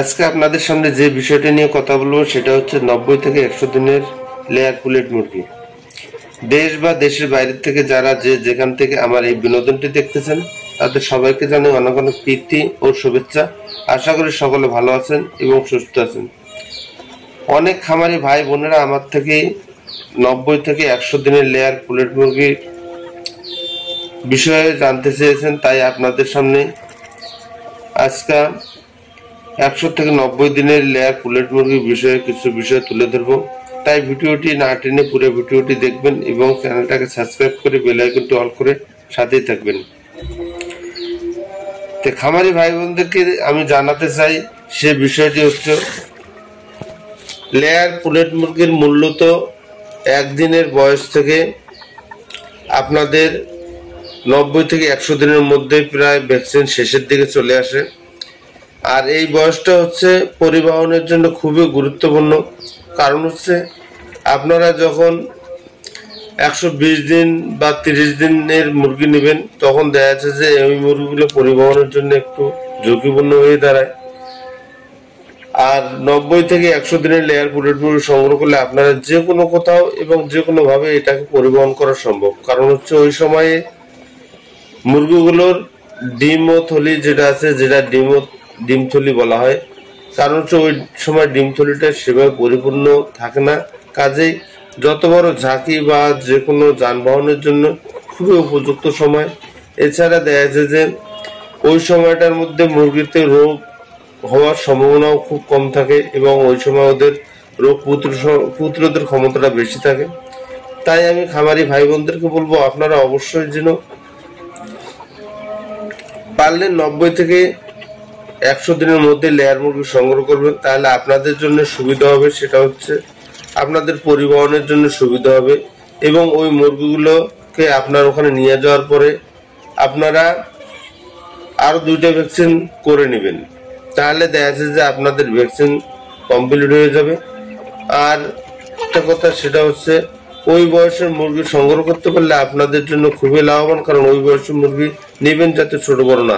আজকে আপনাদের সামনে যে বিষয়টি নিয়ে কথা বলবো সেটা হচ্ছে 90 থেকে 100 দিনের লেয়ার পুলেট মুরগি। দেশ বা দেশের বাইরে থেকে যারা যেখান থেকে আমার এই বিনোদনটি দেখতেছেন তাদের সবাইকে জানাই অনেক অনেক প্রীতি ও শুভেচ্ছা। আশা করি সকলে ভালো আছেন এবং সুস্থ আছেন। অনেক খামারি ভাই বোনেরা আমার থেকে 90 থেকে 100 দিনের লেয়ার পুলেট মুরগির বিষয়ে জানতে চেয়েছেন, তাই আপনাদের সামনে আজকে 100 থেকে 90 দিনের লেয়ার পুলেট মুরগির বিষয়ে কিছু বিষয় তুলে ধরবো। তাই ভিডিওটি না টেনে পুরো ভিডিওটি দেখবেন এবং চ্যানেলটাকে সাবস্ক্রাইব করে বেল আইকনটি অল করে সাথেই থাকবেন। তো খামারি ভাই বোনদেরকে আমি জানাতে চাই সে বিষয়টি হচ্ছে লেয়ার পুলেট মুরগির মূলত একদিনের বয়স থেকে আপনাদের 90 থেকে 100 দিনের মধ্যে প্রায় ভ্যাকসিন শেষের দিকে চলে আসে। আর এই বয়সটা হচ্ছে পরিবহনের জন্য খুবই গুরুত্বপূর্ণ। কারণ হচ্ছে আপনারা যখন 120 দিন বা 30 দিনের মুরগি নেবেন তখন দেখা যাচ্ছে যে এই মুরগিগুলো পরিবহনের জন্য একটু ঝুঁকিপূর্ণ হয়ে দাঁড়ায়। আর 90 থেকে 100 দিনের লেয়ার পুলেট মুরগি সংগ্রহ করলে আপনারা যে কোনো কোথাও এবং যে কোনো ভাবে এটাকে পরিবহন করা সম্ভব। কারণ হচ্ছে ওই সময়ে মুরগিগুলোর ডিম ও থলি যেটা আছে, যেটা ডিম থলি বলা হয়, কারণ হচ্ছে ওই সময় ডিম থলিটা সেভাবে পরিপূর্ণ থাকে না। কাজেই যত বড় ঝাঁকি বা যে কোনো যানবাহনের জন্য খুবই উপযুক্ত সময়। এছাড়া দেখা যায় যে ওই সময়টার মধ্যে মুরগিতে রোগ হওয়ার সম্ভাবনাও খুব কম থাকে এবং ওই সময় ওদের রোগ প্রতিরোধের ক্ষমতাটা বেশি থাকে। তাই আমি খামারি ভাই বোনদেরকে বলবো আপনারা অবশ্যই যেন পারলে 90 থেকে 100 দিনের মধ্যে লেয়ার মুরগি সংগ্রহ করবেন, তাহলে আপনাদের জন্য সুবিধা হবে। সেটা হচ্ছে আপনাদের পরিবহনের জন্য সুবিধা হবে এবং ওই মুরগিগুলোকে আপনার ওখানে নিয়ে যাওয়ার পরে আপনারা আরো 2টা ভ্যাকসিন করে নেবেন, তাহলে দেখা যাচ্ছে যে আপনাদের ভ্যাকসিন কমপ্লিট হয়ে যাবে। আর একটা কথা সেটা হচ্ছে ওই বয়সের মুরগি সংগ্রহ করতে পারলে আপনাদের জন্য খুবই লাভবান, কারণ ওই বয়সের মুরগি নেবেন যাতে ছোট বড় না।